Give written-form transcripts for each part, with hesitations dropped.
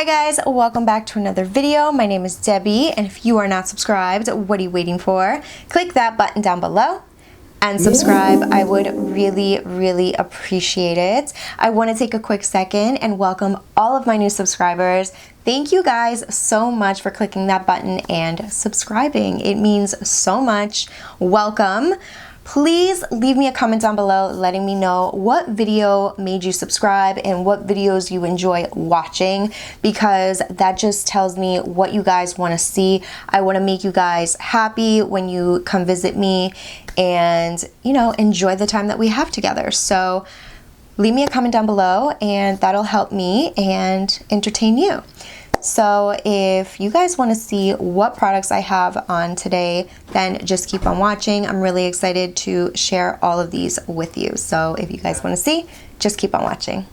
Hi guys, welcome back to another video. My name is Debbie, and if you are not subscribed, what are you waiting for? Click that button down below and subscribe. I would really appreciate it. I want to take a quick second and welcome all of my new subscribers. Thank you guys so much for clicking that button and subscribing. It means so much. Welcome. Please leave me a comment down below letting me know what video made you subscribe and what videos you enjoy watching, because that just tells me what you guys want to see. I want to make you guys happy when you come visit me and, you know, enjoy the time that we have together. So leave me a comment down below and that'll help me and entertain you. So if you guys want to see what products I have on today, then just keep on watching. I'm really excited to share all of these with you. So if you guys want to see, just keep on watching.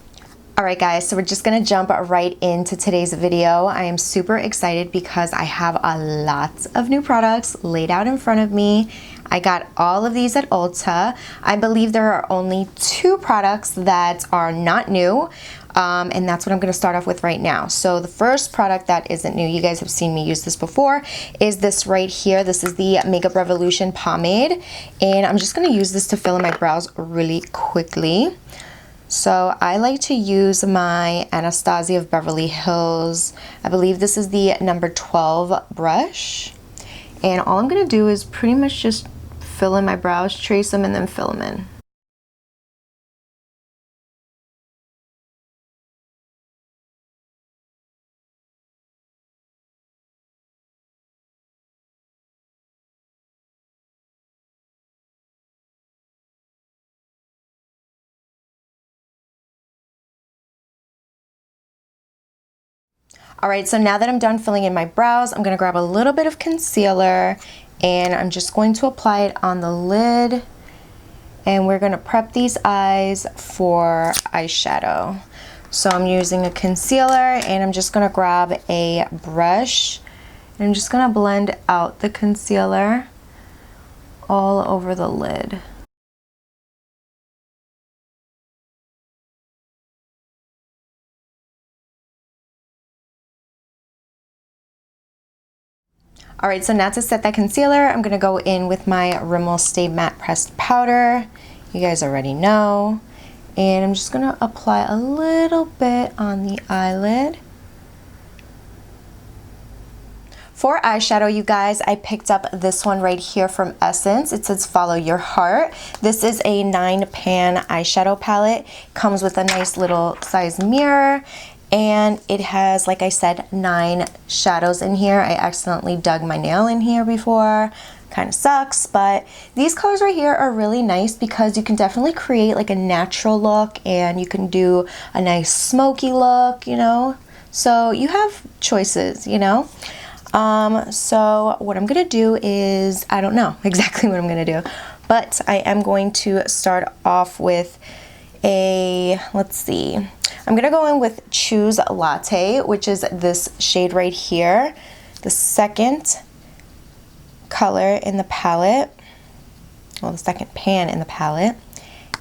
Alright guys, so we're just going to jump right into today's video. I am super excited because I have a lot of new products laid out in front of me. I got all of these at Ulta. I believe there are only 2 products that are not new. And that's what I'm going to start off with right now. So the first product that isn't new, you guys have seen me use this before, is this right here. This is the Makeup Revolution pomade, and I'm just going to use this to fill in my brows really quickly. So I like to use my Anastasia of Beverly Hills. I believe this is the number 12 brush, and all I'm going to do is pretty much just fill in my brows, trace them, and then fill them in. Alright, so now that I'm done filling in my brows, I'm going to grab a little bit of concealer and I'm just going to apply it on the lid, and we're going to prep these eyes for eyeshadow. So I'm using a concealer and I'm just going to grab a brush and I'm just going to blend out the concealer all over the lid. Alright, so now to set that concealer, I'm going to go in with my Rimmel Stay Matte Pressed Powder. You guys already know. And I'm just going to apply a little bit on the eyelid. For eyeshadow, you guys, I picked up this one right here from Essence. It says Follow Your Heart. This is a 9-pan eyeshadow palette. Comes with a nice little size mirror. And it has, like I said, 9 shadows in here. I accidentally dug my nail in here before. Kind of sucks, but these colors right here are really nice because you can definitely create like a natural look and you can do a nice smoky look, you know. So you have choices, you know. So what I'm going to do is, I don't know exactly what I'm going to do, but I am going to start off with a, let's see. I'm going to go in with Choose Latte, which is this shade right here, the second color in the palette, well, the second pan in the palette,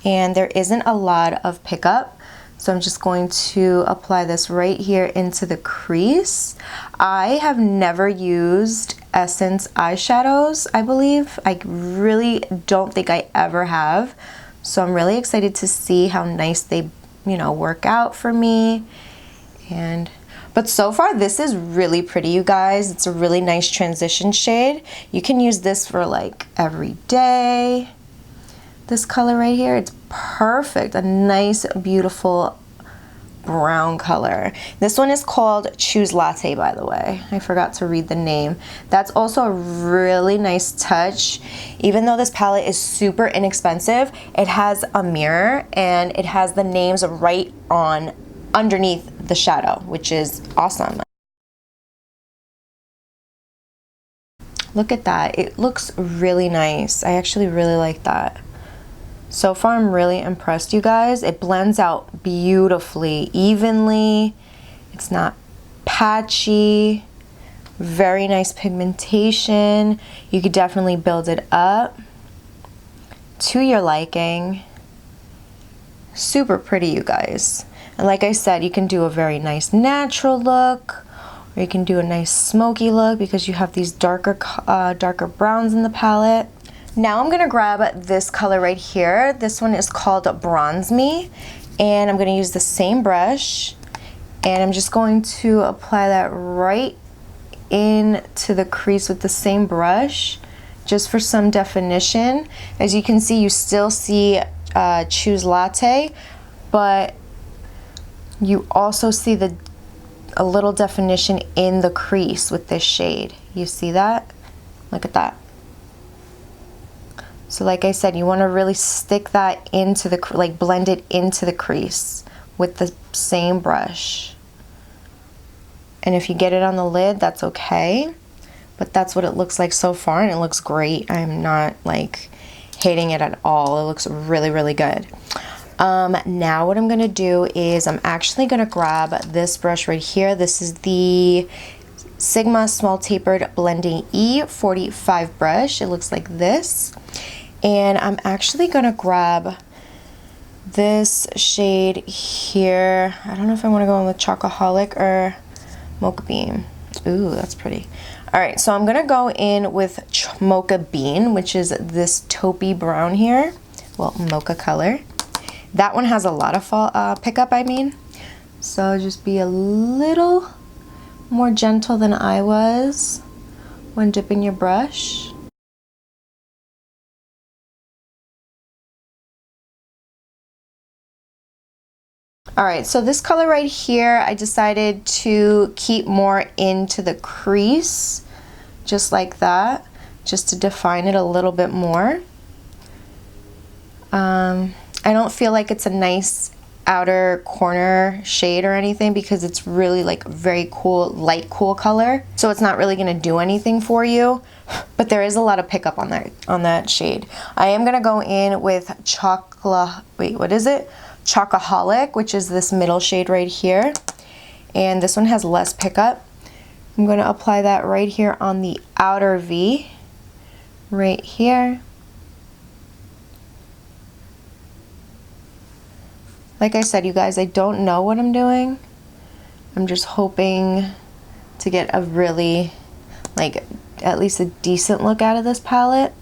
and there isn't a lot of pickup, so I'm just going to apply this right here into the crease. I have never used Essence eyeshadows, I believe. I really don't think I ever have, so I'm really excited to see how nice they, you know, work out for me. But so far this is really pretty, you guys. It's a really nice transition shade. You can use this for like every day. This color right here, it's perfect. A nice beautiful brown color. This one is called Choose Latte, by the way. I forgot to read the name. That's also a really nice touch. Even though this palette is super inexpensive, it has a mirror and it has the names right on underneath the shadow, which is awesome. Look at that. It looks really nice. I actually really like that. So far I'm really impressed, you guys. It blends out beautifully, evenly. It's not patchy. Very nice pigmentation. You could definitely build it up to your liking. Super pretty, you guys. And like I said, you can do a very nice natural look, or you can do a nice smoky look because you have these darker browns in the palette. Now I'm gonna grab this color right here. This one is called Bronze Me, and I'm gonna use the same brush, and I'm just going to apply that right into the crease with the same brush, just for some definition. As you can see, you still see Choose Latte, but you also see a little definition in the crease with this shade. You see that? Look at that. So like I said, you want to really stick that into the, like blend it into the crease with the same brush. And if you get it on the lid, that's okay. But that's what it looks like so far, and it looks great. I'm not like hating it at all. It looks really, really good. Now what I'm gonna do is I'm actually gonna grab this brush right here. This is the Sigma Small Tapered Blending E45 brush. It looks like this. And I'm actually gonna grab this shade here. I don't know if I wanna go in with Chocoholic or Mocha Bean. Ooh, that's pretty. All right, so I'm gonna go in with Mocha Bean, which is this taupey brown here. Well, mocha color. That one has a lot of pickup, I mean. So just be a little more gentle than I was when dipping your brush. All right, so this color right here, I decided to keep more into the crease, just like that, just to define it a little bit more. I don't feel like it's a nice outer corner shade or anything because it's really like very cool, light cool color. So it's not really gonna do anything for you, but there is a lot of pickup on that shade. I am gonna go in with Chocoholic, which is this middle shade right here. And this one has less pickup. I'm gonna apply that right here on the outer V, right here. Like I said, you guys, I don't know what I'm doing. I'm just hoping to get a really, like, at least a decent look out of this palette.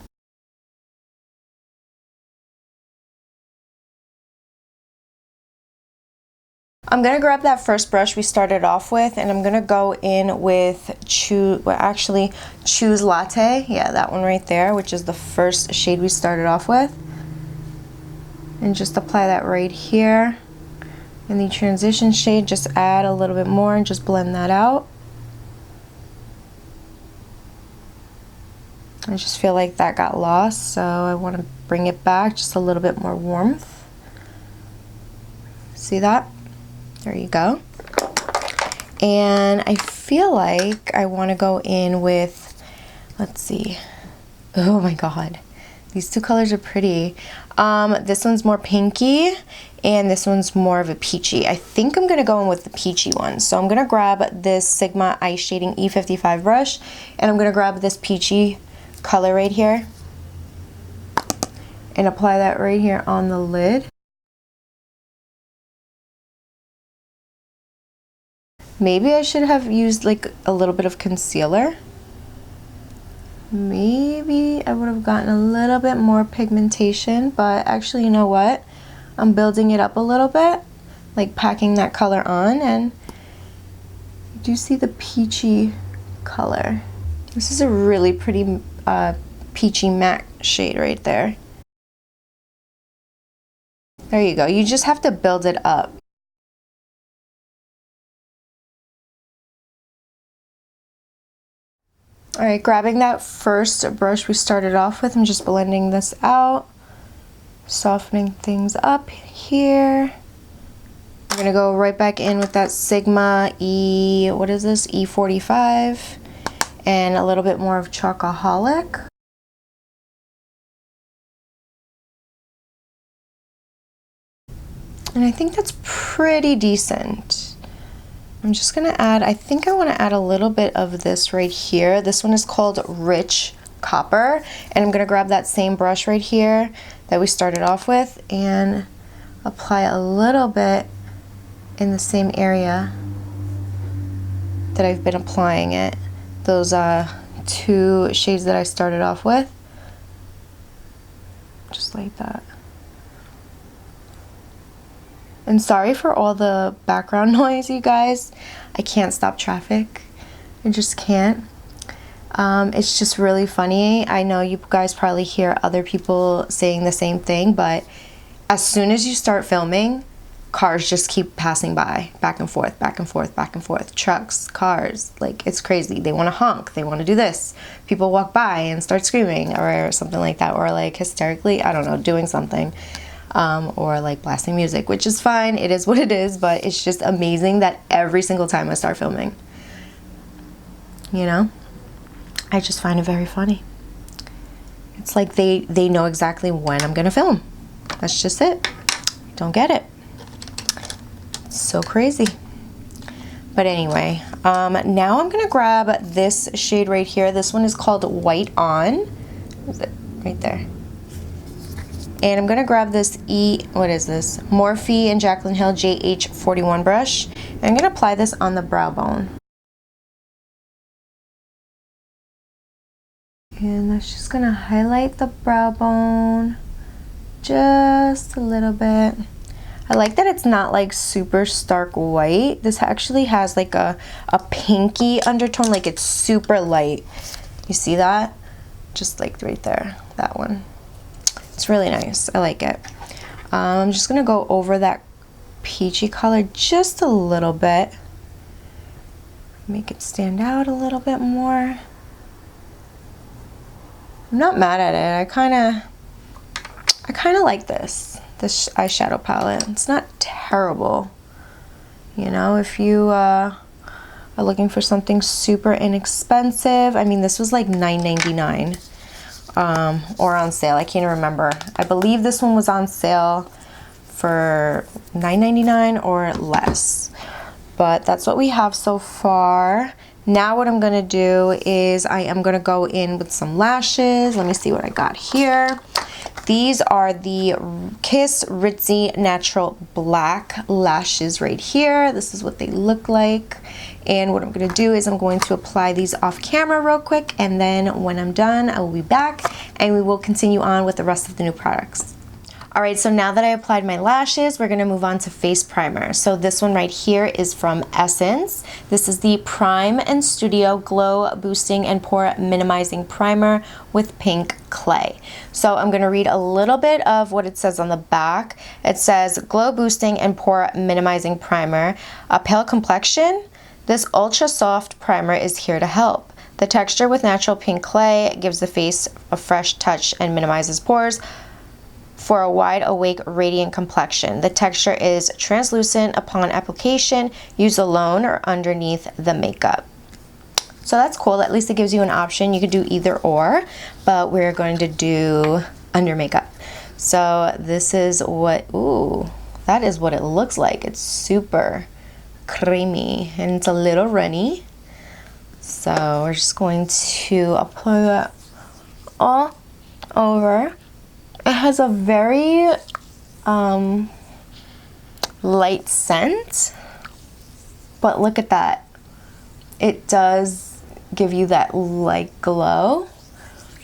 I'm gonna grab that first brush we started off with, and I'm gonna go in with Choose Latte. Yeah, that one right there, which is the first shade we started off with. And just apply that right here. In the transition shade, just add a little bit more and just blend that out. I just feel like that got lost, so I want to bring it back, just a little bit more warmth. See that? There you go. And I feel like I want to go in with, let's see. Oh my God. These two colors are pretty. This one's more pinky and this one's more of a peachy. I think I'm gonna go in with the peachy one. So I'm gonna grab this Sigma Ice Shading E55 brush, and I'm gonna grab this peachy color right here and apply that right here on the lid. Maybe I should have used like a little bit of concealer. Maybe I would have gotten a little bit more pigmentation, but actually, you know what? I'm building it up a little bit, like packing that color on, and you do see the peachy color. This is a really pretty peachy matte shade right there. There you go. You just have to build it up. All right, grabbing that first brush we started off with, I'm just blending this out, softening things up here. I'm gonna go right back in with that Sigma E45, and a little bit more of Chocoholic. And I think that's pretty decent. I'm just gonna add, I think I wanna add a little bit of this right here. This one is called Rich Copper, and I'm gonna grab that same brush right here that we started off with and apply a little bit in the same area that I've been applying it. Those two shades that I started off with. Just like that. And sorry for all the background noise, you guys. I can't stop traffic. I just can't. It's just really funny. I know you guys probably hear other people saying the same thing, but as soon as you start filming, cars just keep passing by, back and forth, back and forth, back and forth. Trucks, cars, like it's crazy. They want to honk, they want to do this. People walk by and start screaming or something like that, or like hysterically, I don't know, doing something. Or like blasting music, which is fine. It is what it is, but it's just amazing that every single time I start filming, you know, I just find it very funny. It's like they know exactly when I'm gonna film. That's just it. Don't get it. It's so crazy. But anyway, now I'm gonna grab this shade right here. This one is called White On. Is it right there? And I'm gonna grab this what is this? Morphe and Jaclyn Hill JH41 brush. And I'm gonna apply this on the brow bone. And that's just gonna highlight the brow bone just a little bit. I like that it's not like super stark white. This actually has like a pinky undertone, like it's super light. You see that? Just like right there, that one. It's really nice. I like it. I'm just gonna go over that peachy color just a little bit. Make it stand out a little bit more. I'm not mad at it. I kind of like this eyeshadow palette. It's not terrible. You know, if you are looking for something super inexpensive, I mean, this was like $9.99. Or on sale. I can't remember. I believe this one was on sale for $9.99 or less. But that's what we have so far. Now what I'm gonna do is I am gonna go in with some lashes. Let me see what I got here. These are the Kiss Ritzy Natural Black lashes right here. This is what they look like. And what I'm gonna do is I'm going to apply these off camera real quick, and then when I'm done, I will be back and we will continue on with the rest of the new products. All right, so now that I applied my lashes, we're gonna move on to face primer. So this one right here is from Essence. This is the Prime and Studio Glow Boosting and Pore Minimizing Primer with Pink Clay. So I'm gonna read a little bit of what it says on the back. It says, Glow Boosting and Pore Minimizing Primer, a pale complexion. This ultra soft primer is here to help. The texture with natural pink clay gives the face a fresh touch and minimizes pores for a wide awake radiant complexion. The texture is translucent upon application. Use alone or underneath the makeup. So that's cool. At least it gives you an option. You could do either or, but we're going to do under makeup. So this is what, ooh, that is what it looks like. It's super creamy and it's a little runny. So we're just going to apply that all over. It has a very light scent, but look at that. It does give you that light glow.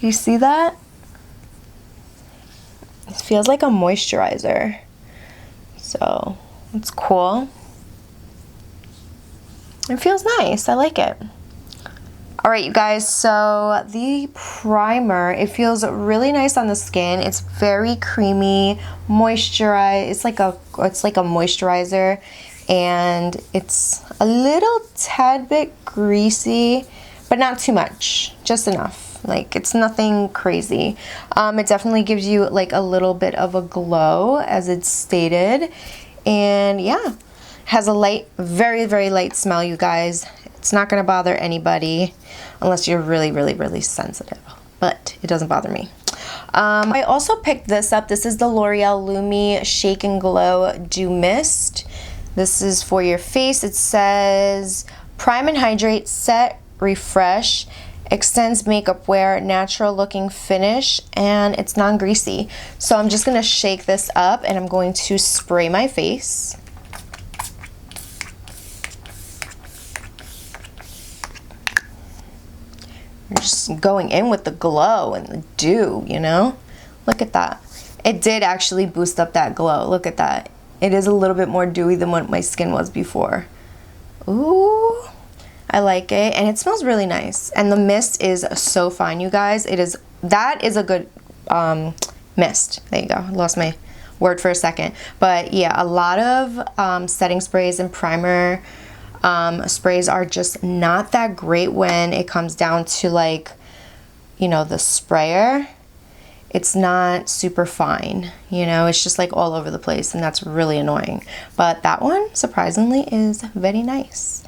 You see that? It feels like a moisturizer. So it's cool. It feels nice. I like it. All right, you guys, so the primer, it feels really nice on the skin. It's very creamy, moisturized. It's like a moisturizer, and it's a little tad bit greasy, but not too much, just enough. Like, it's nothing crazy. It definitely gives you like a little bit of a glow, as it's stated, and yeah, has a light, very, very light smell, you guys. It's not gonna bother anybody unless you're really, really, really sensitive, but it doesn't bother me. I also picked this up. This is the L'Oreal Lumi Shake and Glow Dew Mist. This is for your face. It says, Prime and Hydrate, Set, Refresh, extends makeup wear, natural looking finish, and it's non-greasy. So I'm just gonna shake this up and I'm going to spray my face. You're just going in with the glow and the dew, you know? Look at that. It did actually boost up that glow. Look at that. It is a little bit more dewy than what my skin was before. Ooh, I like it. And it smells really nice. And the mist is so fine, you guys. That is a good mist. There you go. I lost my word for a second. But yeah, a lot of setting sprays and primer sprays are just not that great when it comes down to, like, you know, the sprayer. It's not super fine, you know, it's just like all over the place, and that's really annoying. But that one, surprisingly, is very nice.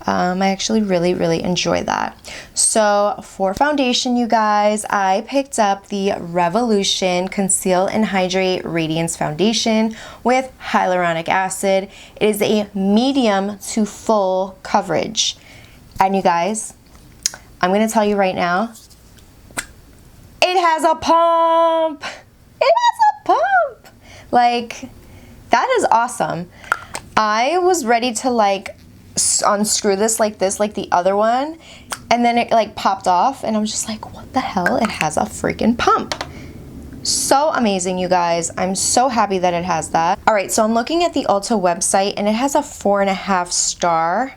I actually really enjoy that. So for foundation, you guys, I picked up the Revolution Conceal and Hydrate Radiance Foundation with hyaluronic acid. It is a medium to full coverage. And you guys, I'm gonna tell you right now, it has a pump. It has a pump. Like, that is awesome. I was ready to like unscrew this like the other one, and then it like popped off, and I'm just like, what the hell? It has a freaking pump. So amazing, you guys. I'm so happy that it has that. All right, so I'm looking at the Ulta website, and it has a 4.5 star.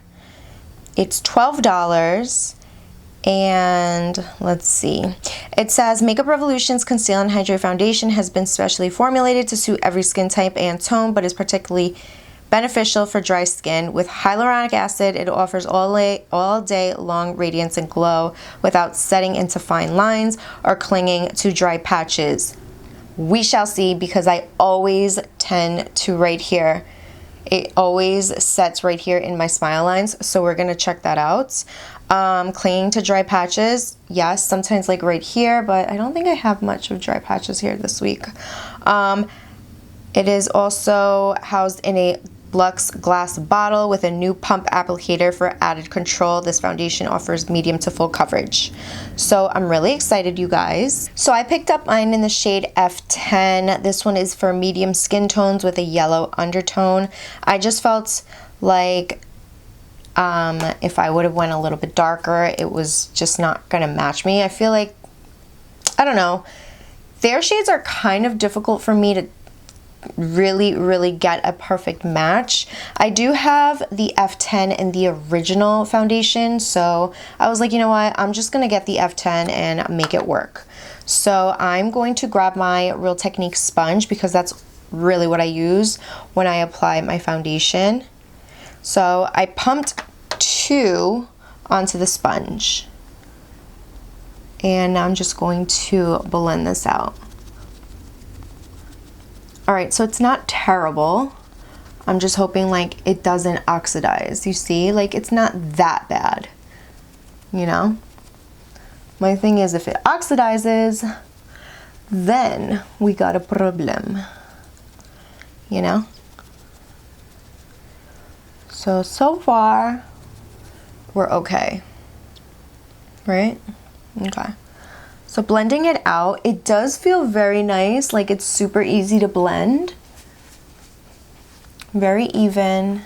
It's $12. And let's see, it says Makeup Revolution's Conceal and Hydrate Foundation has been specially formulated to suit every skin type and tone, but is particularly beneficial for dry skin. With hyaluronic acid, it offers all day long radiance and glow without setting into fine lines or clinging to dry patches. We shall see, because I always tend to right here. It always sets right here in my smile lines, so we're gonna check that out. Clinging to dry patches, yes, sometimes like right here, but I don't think I have much of dry patches here this week. It is also housed in a Lux glass bottle with a new pump applicator for added control. This foundation offers medium to full coverage. So I'm really excited, you guys. So I picked up mine in the shade F10. This one is for medium skin tones with a yellow undertone. I just felt like if I would have went a little bit darker, it was just not gonna match me. I feel like, I don't know, their shades are kind of difficult for me to really get a perfect match. I do have the F10 in the original foundation, so I was like, you know what, I'm just gonna get the F10 and make it work. So I'm going to grab my Real Technique sponge, because that's really what I use when I apply my foundation. So I pumped 2 onto the sponge, and now I'm just going to blend this out. All right, so it's not terrible. I'm just hoping like it doesn't oxidize. You see, like it's not that bad, you know? My thing is, if it oxidizes, then we got a problem, you know? So far, we're okay, right? Okay. So blending it out, it does feel very nice. Like it's super easy to blend. Very even.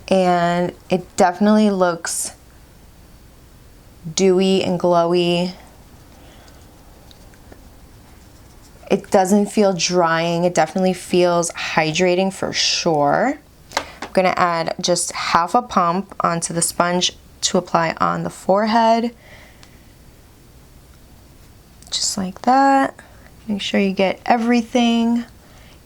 And it definitely looks dewy and glowy. It doesn't feel drying. It definitely feels hydrating for sure. I'm gonna add just half a pump onto the sponge to apply on the forehead, just like that. Make sure you get everything.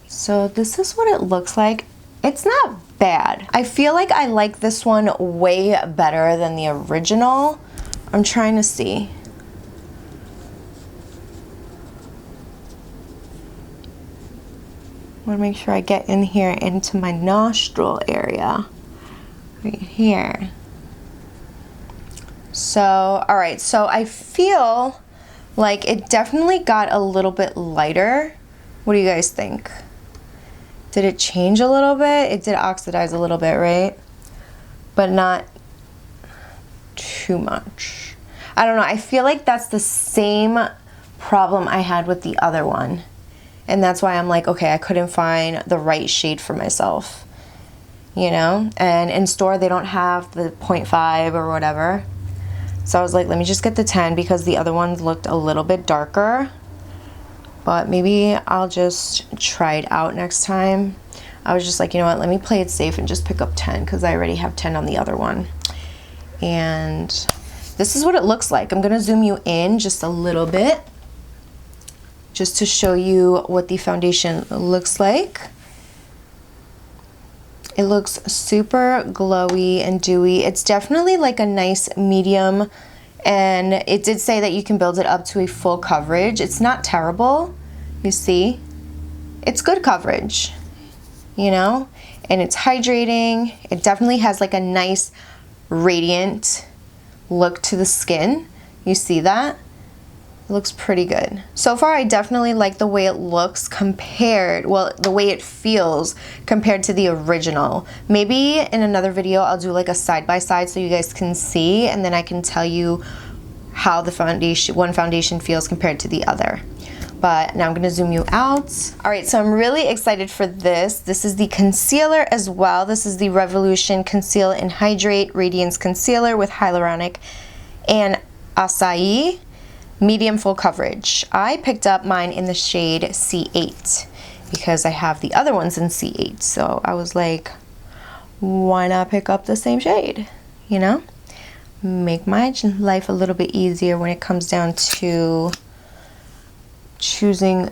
So this is what it looks like. It's not bad. I feel like I like this one way better than the original. I'm trying to see. I want to make sure I get in here into my nostril area, right here. So, all right, so I feel like it definitely got a little bit lighter. What do you guys think? Did it change a little bit? It did oxidize a little bit, right? But not too much. I don't know, I feel like that's the same problem I had with the other one. And that's why I'm like, okay, I couldn't find the right shade for myself. you know, and in store they don't have the 0.5 or whatever. So I was like, let me just get the 10 because the other ones looked a little bit darker. But maybe I'll just try it out next time. I was just like, you know what, let me play it safe and just pick up 10 because I already have 10 on the other one. And this is what it looks like. I'm gonna zoom you in just a little bit just to show you what the foundation looks like. It looks super glowy and dewy. It's definitely like a nice medium, and it did say that you can build it up to a full coverage. It's not terrible, you see. It's good coverage, you know, and it's hydrating. It definitely has like a nice radiant look to the skin. You see that? It looks pretty good. So far, I definitely like the way it looks compared, well, the way it feels compared to the original. Maybe in another video, I'll do like a side-by-side so you guys can see, and then I can tell you how the foundation, one foundation feels compared to the other. But now I'm gonna zoom you out. All right, so I'm really excited for this. This is the concealer as well. This is the Revolution Conceal and Hydrate Radiance Concealer with Hyaluronic and Acai. Medium full coverage. I picked up mine in the shade C8 because I have the other ones in C8. So I was like, why not pick up the same shade? You know? Make my life a little bit easier when it comes down to choosing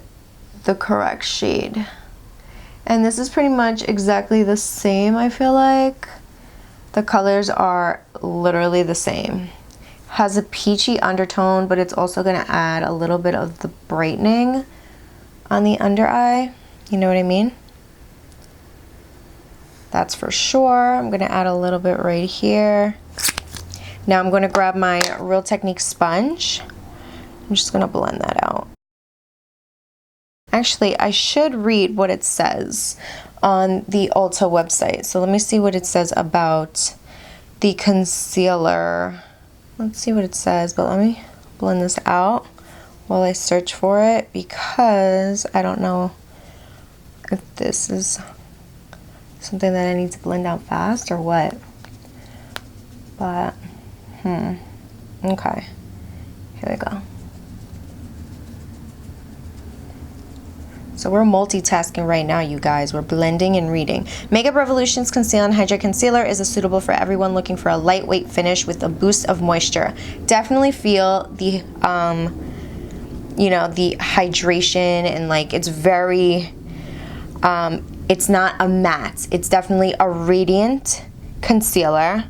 the correct shade. And this is pretty much exactly the same, I feel like. The colors are literally the same. Has a peachy undertone, but it's also going to add a little bit of the brightening on the under eye. You know what I mean? That's for sure. I'm going to add a little bit right here. Now I'm going to grab my Real Technique sponge. I'm just going to blend that out. Actually, I should read what it says on the Ulta website. So let me see what it says about the concealer. Let's see what it says, but let me blend this out while I search for it because I don't know if this is something that I need to blend out fast or what. But, okay. Here we go. So we're multitasking right now, you guys. We're blending and reading. Makeup Revolution's Conceal and Hydrate Concealer is suitable for everyone looking for a lightweight finish with a boost of moisture. Definitely feel the, you know, the hydration, and like it's very, it's not a matte. It's definitely a radiant concealer,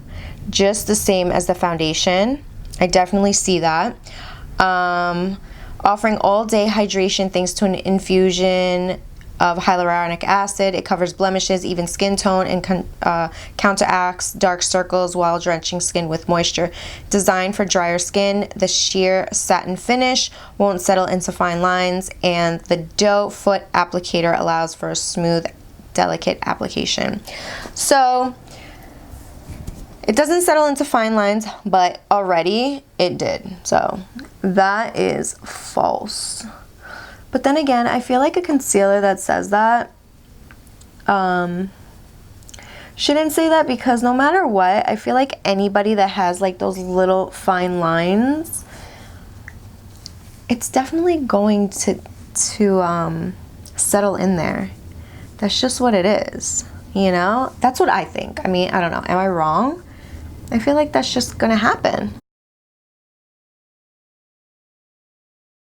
just the same as the foundation. I definitely see that. Offering all-day hydration thanks to an infusion of hyaluronic acid. It covers blemishes, even skin tone, and counteracts dark circles while drenching skin with moisture. Designed for drier skin, the sheer satin finish won't settle into fine lines, and the doe foot applicator allows for a smooth, delicate application. So it doesn't settle into fine lines, but already it did. So that is false. But then again, I feel like a concealer that says that shouldn't say that, because no matter what, I feel like anybody that has like those little fine lines, it's definitely going to settle in there. That's just what it is, you know? That's what I think. I mean, I don't know. Am I wrong? I feel like that's just gonna happen.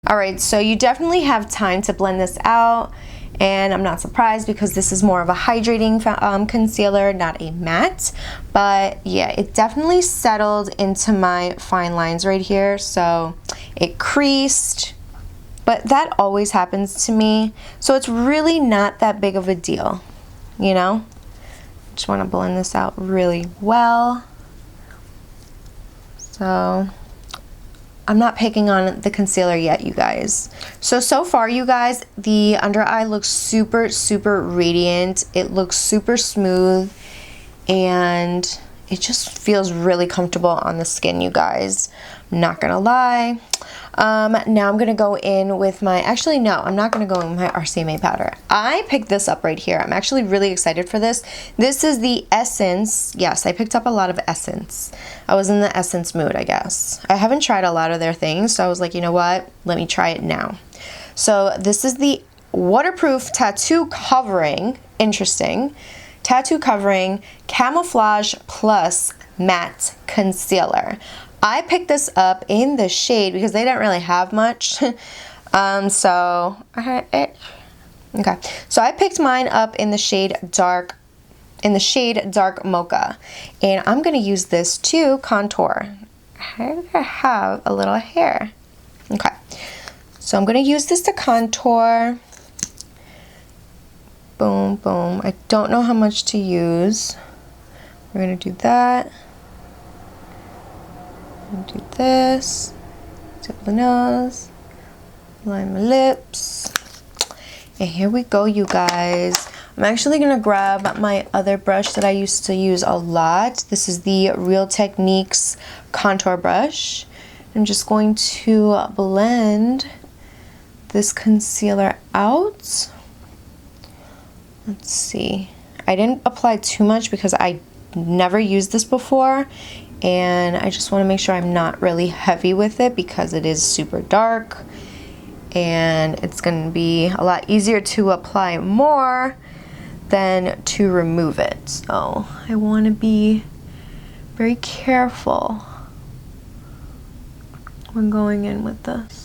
All right, so you definitely have time to blend this out, and I'm not surprised because this is more of a hydrating concealer, not a matte. But yeah, it definitely settled into my fine lines right here, so it creased, but that always happens to me, so it's really not that big of a deal, you know? Just want to blend this out really well. So I'm not picking on the concealer yet, you guys. So far, you guys, the under eye looks super, super radiant. It looks super smooth, and it just feels really comfortable on the skin, you guys. I'm not gonna lie. Now I'm gonna go in with my, actually no, I'm not gonna go in with my RCMA powder. I picked this up right here. I'm actually really excited for this. This is the Essence. Yes, I picked up a lot of Essence. I was in the Essence mood, I guess. I haven't tried a lot of their things, so I was like, you know what? Let me try it now. So this is the Waterproof Tattoo Covering. Interesting. Tattoo Covering Camouflage Plus Matte Concealer. I picked this up in the shade because they didn't really have much. Okay. So I picked mine up in the shade Dark Mocha. And I'm gonna use this to contour. I have a little hair. Okay. So I'm gonna use this to contour. Boom, boom. I don't know how much to use. We're gonna do that. Do this, tip the nose, line my lips, and here we go, you guys. I'm actually gonna grab my other brush that I used to use a lot. This is the Real Techniques contour brush. I'm just going to blend this concealer out. Let's see. I didn't apply too much because I never used this before, and I just want to make sure I'm not really heavy with it because it is super dark and it's going to be a lot easier to apply more than to remove it. So I want to be very careful when going in with this.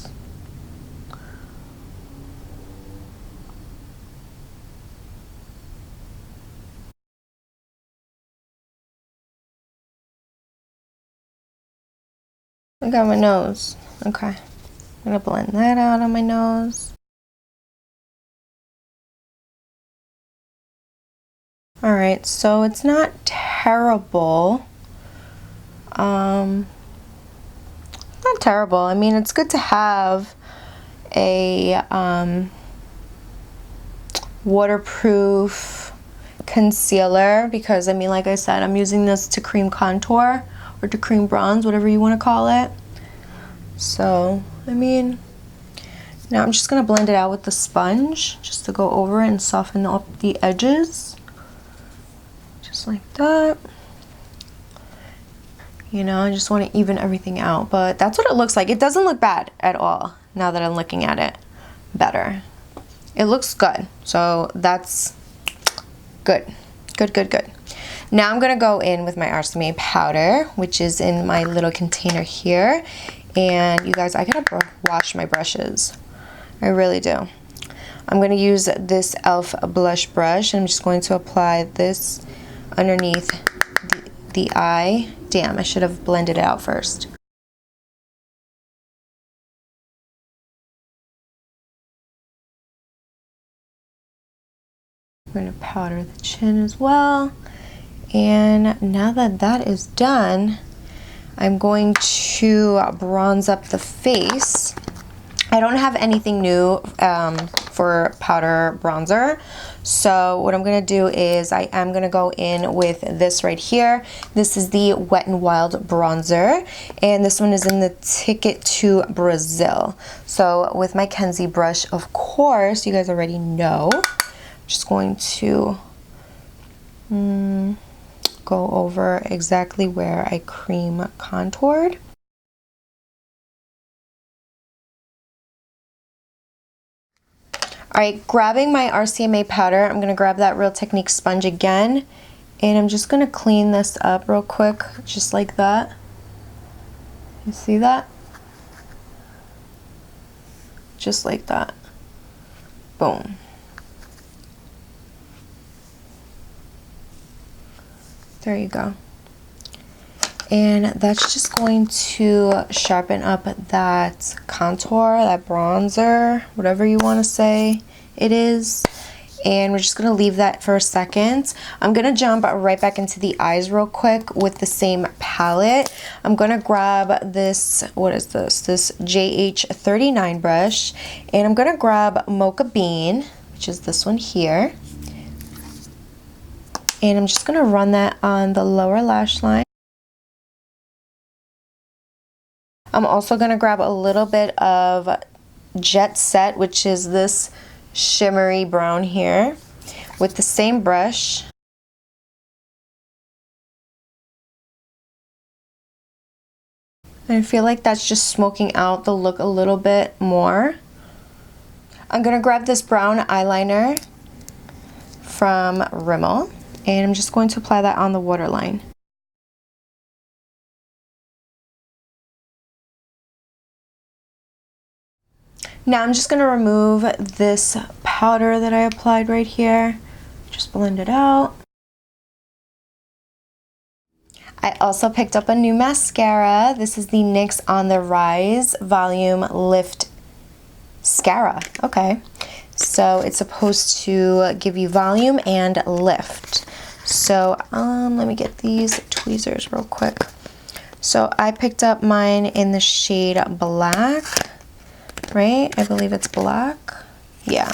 I got my nose. Okay. I'm gonna blend that out on my nose. Alright, so it's not terrible. Not terrible. I mean, it's good to have a waterproof concealer because, I mean, like I said, I'm using this to cream contour or to cream bronze, whatever you want to call it. So, I mean, now I'm just going to blend it out with the sponge just to go over and soften up the edges. Just like that. You know, I just want to even everything out, but that's what it looks like. It doesn't look bad at all now that I'm looking at it better. It looks good, so that's good. Good, good, good. Now I'm gonna go in with my RCMA powder, which is in my little container here. And you guys, I gotta wash my brushes. I really do. I'm gonna use this e.l.f. blush brush, and I'm just going to apply this underneath the eye. Damn, I should have blended it out first. I'm gonna powder the chin as well. And now that that is done, I'm going to bronze up the face. I don't have anything new for powder bronzer. So what I'm gonna do is I am gonna go in with this right here. This is the Wet n Wild bronzer, and this one is in the Ticket to Brazil. So with my Kenzie brush, of course, you guys already know. I'm just going to go over exactly where I cream contoured. Alright, grabbing my RCMA powder, I'm going to grab that Real Technique sponge again, and I'm just going to clean this up real quick, just like that. You see that? Just like that. Boom. There you go. And that's just going to sharpen up that contour, that bronzer, whatever you want to say it is. And we're just going to leave that for a second. I'm going to jump right back into the eyes real quick with the same palette. I'm going to grab this, what is this? This JH39 brush. And I'm going to grab Mocha Bean, which is this one here. And I'm just going to run that on the lower lash line. I'm also going to grab a little bit of Jet Set, which is this shimmery brown here, with the same brush. And I feel like that's just smoking out the look a little bit more. I'm going to grab this brown eyeliner from Rimmel, and I'm just going to apply that on the waterline. Now I'm just going to remove this powder that I applied right here. Just blend it out. I also picked up a new mascara. This is the NYX On The Rise Volume Lift Mascara. Okay, so it's supposed to give you volume and lift. So let me get these tweezers real quick. So I picked up mine in the shade Black, right? I believe it's black. Yeah.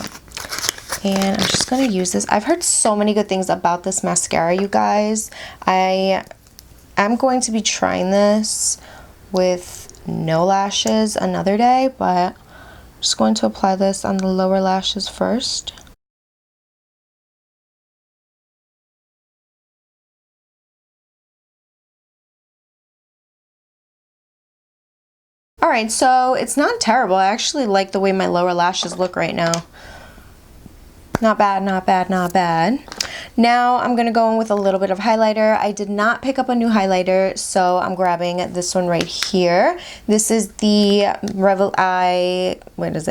And I'm just going to use this. I've heard so many good things about this mascara, you guys. I'm going to be trying this with no lashes another day, but I'm just going to apply this on the lower lashes first. Alright, so it's not terrible. I actually like the way my lower lashes look right now. Not bad, not bad, not bad. Now I'm going to go in with a little bit of highlighter. I did not pick up a new highlighter, so I'm grabbing this one right here. This is the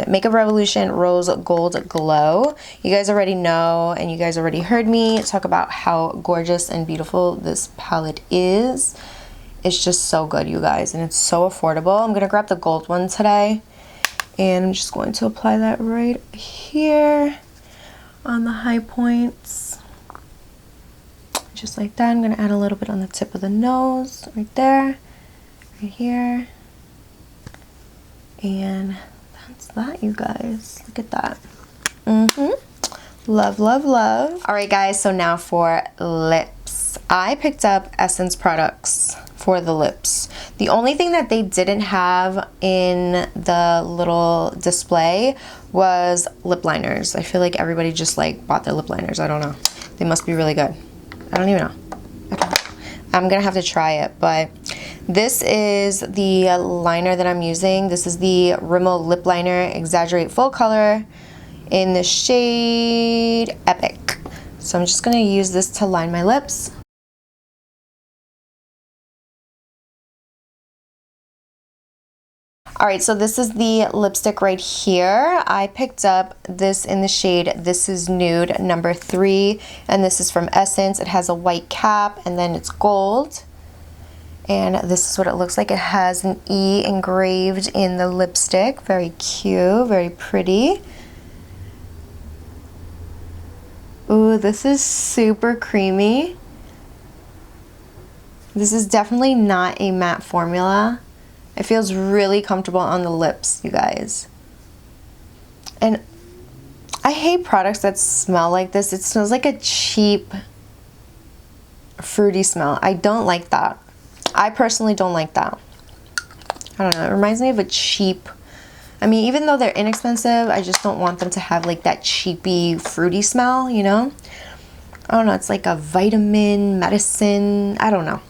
Makeup Revolution Rose Gold Glow. You guys already know, and you guys already heard me talk about how gorgeous and beautiful this palette is. It's just so good, you guys, and it's so affordable. I'm going to grab the gold one today, and I'm just going to apply that right here on the high points, just like that. I'm going to add a little bit on the tip of the nose, right there, right here, and that's that, you guys. Look at that. Love, love, love. All right, guys, so now for lips. I picked up Essence products for the lips. The only thing that they didn't have in the little display was lip liners. I feel like everybody just like bought their lip liners. I don't know. They must be really good. I don't even know. I'm gonna have to try it, but this is the liner that I'm using. This is the Rimmel Lip Liner Exaggerate Full Color in the shade Epic. So I'm just gonna use this to line my lips. Alright, so this is the lipstick right here. I picked up this in the shade This Is Nude number 3, and this is from Essence. It has a white cap and then it's gold. And this is what it looks like. It has an E engraved in the lipstick. Very cute, very pretty. Ooh, this is super creamy. This is definitely not a matte formula. It feels really comfortable on the lips, you guys. And I hate products that smell like this. It smells like a cheap, fruity smell. I don't like that. I personally don't like that. I don't know. It reminds me of a cheap, I mean, even though they're inexpensive, I just don't want them to have like that cheapy, fruity smell, you know? I don't know. It's like a vitamin, medicine. I don't know.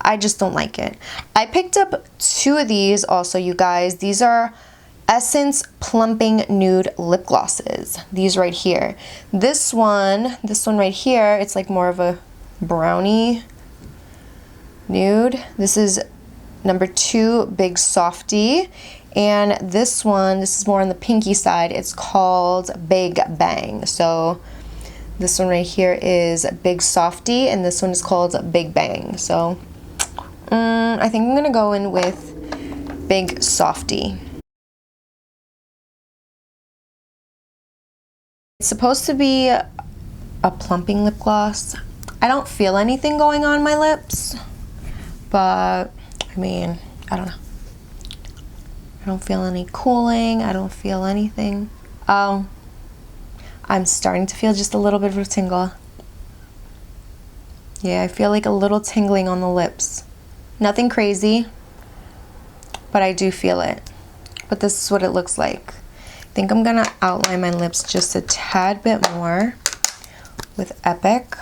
I just don't like it. I picked up 2 of these also, you guys. These are Essence Plumping Nude Lip Glosses. These right here. This one right here, it's like more of a brownie nude. This is number 2, Big Softy. And this one, this is more on the pinky side. It's called Big Bang. So this one right here is Big Softy, and this one is called Big Bang. So I think I'm gonna go in with Big Softy. It's supposed to be a plumping lip gloss. I don't feel anything going on my lips, but I mean, I don't know. I don't feel any cooling. I don't feel anything. Oh, I'm starting to feel just a little bit of a tingle. Yeah, I feel like a little tingling on the lips. Nothing crazy, but I do feel it. But this is what it looks like. I think I'm gonna outline my lips just a tad bit more with Epic.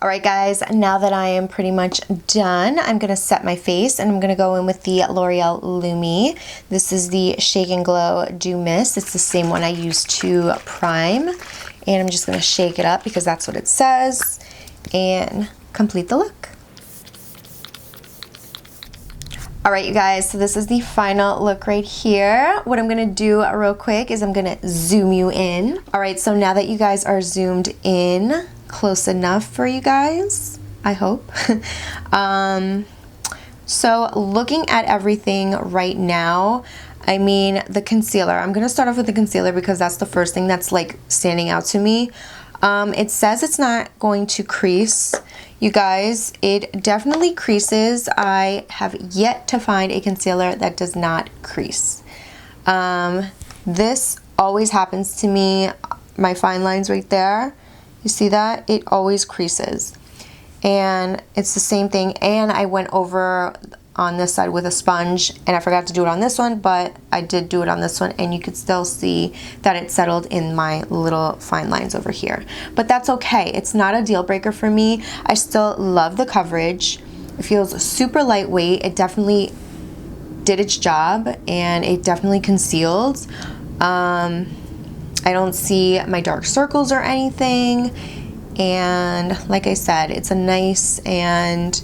Alright guys, now that I am pretty much done, I'm going to set my face and I'm going to go in with the L'Oreal Lumi. This is the Shake and Glow Dew Mist. It's the same one I used to prime. And I'm just going to shake it up because that's what it says. And complete the look. Alright you guys, so this is the final look right here. What I'm going to do real quick is I'm going to zoom you in. Alright, so now that you guys are zoomed in, close enough for you guys, I hope. So looking at everything right now, I mean the concealer, I'm gonna start off with the concealer because that's the first thing that's like standing out to me. It says it's not going to crease. You guys, it definitely creases. I have yet to find a concealer that does not crease. This always happens to me. My fine lines right there, you see that? It always creases. And it's the same thing. And I went over on this side with a sponge and I forgot to do it on this one, but I did do it on this one and you could still see that it settled in my little fine lines over here. But that's okay. It's not a deal breaker for me. I still love the coverage. It feels super lightweight. It definitely did its job and it definitely concealed. I don't see my dark circles or anything, and like I said, it's a nice and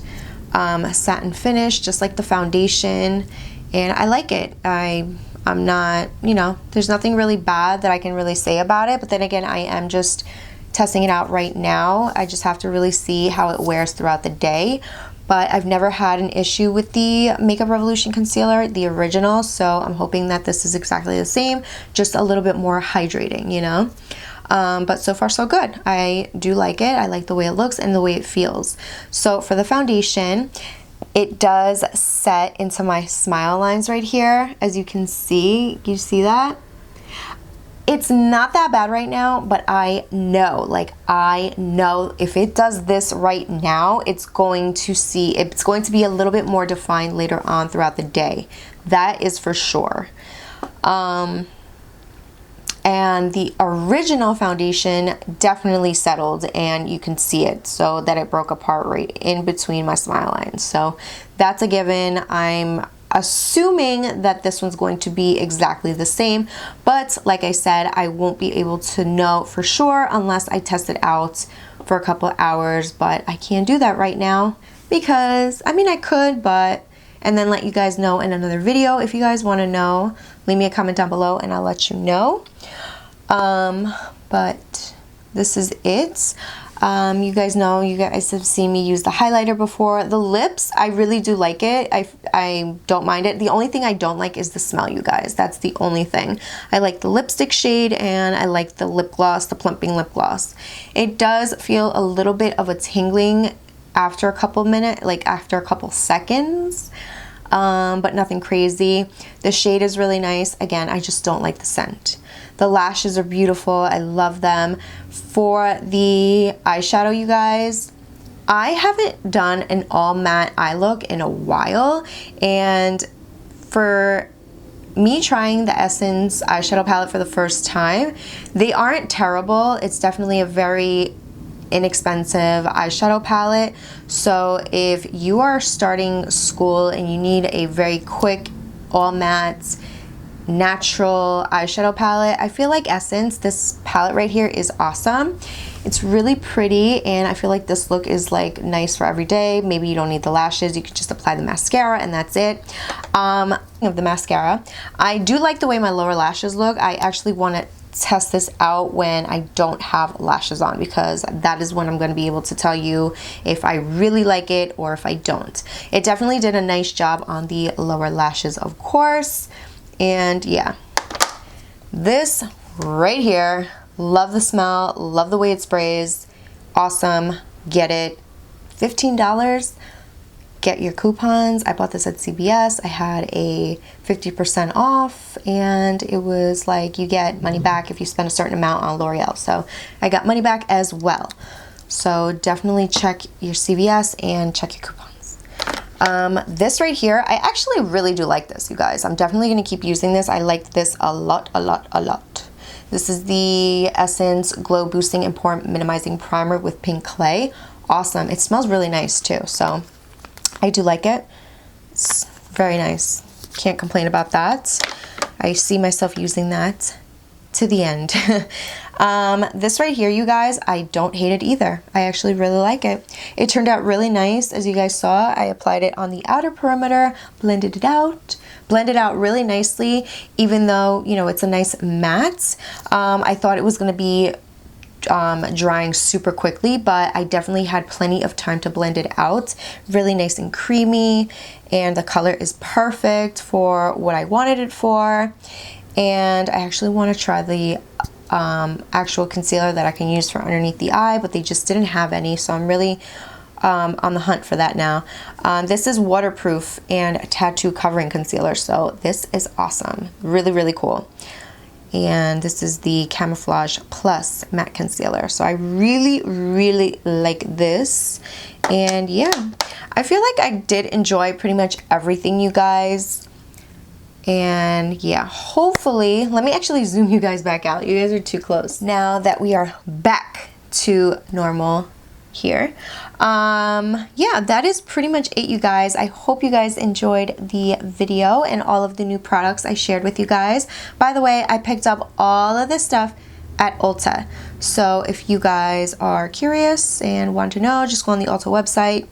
satin finish, just like the foundation, and I like it. I'm not, you know, there's nothing really bad that I can really say about it, but then again, I am just testing it out right now. I just have to really see how it wears throughout the day. But I've never had an issue with the Makeup Revolution concealer, the original, so I'm hoping that this is exactly the same, just a little bit more hydrating, you know? But so far so good. I do like it. I like the way it looks and the way it feels. So for the foundation, it does set into my smile lines right here, as you can see. You see that? It's not that bad right now, but I know if it does this right now, it's going to be a little bit more defined later on throughout the day. That is for sure. And the original foundation definitely settled and you can see it so that it broke apart right in between my smile lines. So that's a given. I'm assuming that this one's going to be exactly the same, but like I said, I won't be able to know for sure unless I test it out for a couple of hours, but I can't do that right now because, I mean, I could, but, and then let you guys know in another video. If you guys want to know, leave me a comment down below and I'll let you know. But this is it. You guys know, you guys have seen me use the highlighter before. The lips, I really do like it. I don't mind it. The only thing I don't like is the smell, you guys. That's the only thing. I like the lipstick shade and I like the lip gloss, the plumping lip gloss. It does feel a little bit of a tingling after a couple minutes, like after a couple seconds, but nothing crazy. The shade is really nice. Again, I just don't like the scent. The lashes are beautiful. I love them. For the eyeshadow, you guys, I haven't done an all matte eye look in a while, and for me trying the Essence eyeshadow palette for the first time, they aren't terrible. It's definitely a very inexpensive eyeshadow palette. So if you are starting school and you need a very quick all matte natural eyeshadow palette, I feel like Essence, this palette right here is awesome. It's really pretty and I feel like this look is like nice for every day. Maybe you don't need the lashes, you could just apply the mascara and that's it. The mascara, I do like the way my lower lashes look. I actually want to test this out when I don't have lashes on because that is when I'm going to be able to tell you if I really like it or if I don't. It definitely did a nice job on the lower lashes, of course. And yeah, this right here, love the smell, love the way it sprays, awesome, get it. $15, get your coupons. I bought this at CVS. I had a 50% off and it was like you get money back if you spend a certain amount on L'Oreal. So I got money back as well. So definitely check your CVS and check your coupons. This right here, I actually really do like this, you guys. I'm definitely going to keep using this. I like this a lot, a lot, a lot. This is the Essence Glow Boosting and Pore Minimizing Primer with Pink Clay. Awesome. It smells really nice too, so I do like it. It's very nice. Can't complain about that. I see myself using that to the end. This right here, you guys, I don't hate it either. I actually really like it. It turned out really nice. As you guys saw, I applied it on the outer perimeter, blended it out really nicely, even though, you know, it's a nice matte. I thought it was going to be drying super quickly, but I definitely had plenty of time to blend it out. Really nice and creamy, and the color is perfect for what I wanted it for. And I actually want to try the actual concealer that I can use for underneath the eye, but they just didn't have any, so I'm really on the hunt for that now. This is waterproof and tattoo covering concealer, so this is awesome. Really, really cool. And this is the Camouflage Plus Matte Concealer. So I really, really like this. And yeah, I feel like I did enjoy pretty much everything, you guys. And yeah, hopefully, let me actually zoom you guys back out. You guys are too close. Now that we are back to normal here, yeah, that is pretty much it, you guys. I hope you guys enjoyed the video and all of the new products I shared with you guys. By the way, I picked up all of this stuff at Ulta. So if you guys are curious and want to know, just go on the Ulta website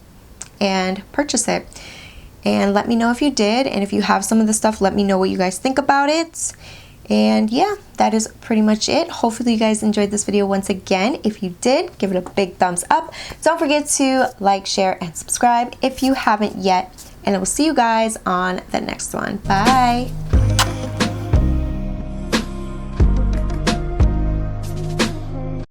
and purchase it. And let me know if you did, and if you have some of the stuff, let me know what you guys think about it. And yeah, that is pretty much it. Hopefully you guys enjoyed this video once again. If you did, give it a big thumbs up. Don't forget to like, share, and subscribe if you haven't yet. And I will see you guys on the next one. Bye.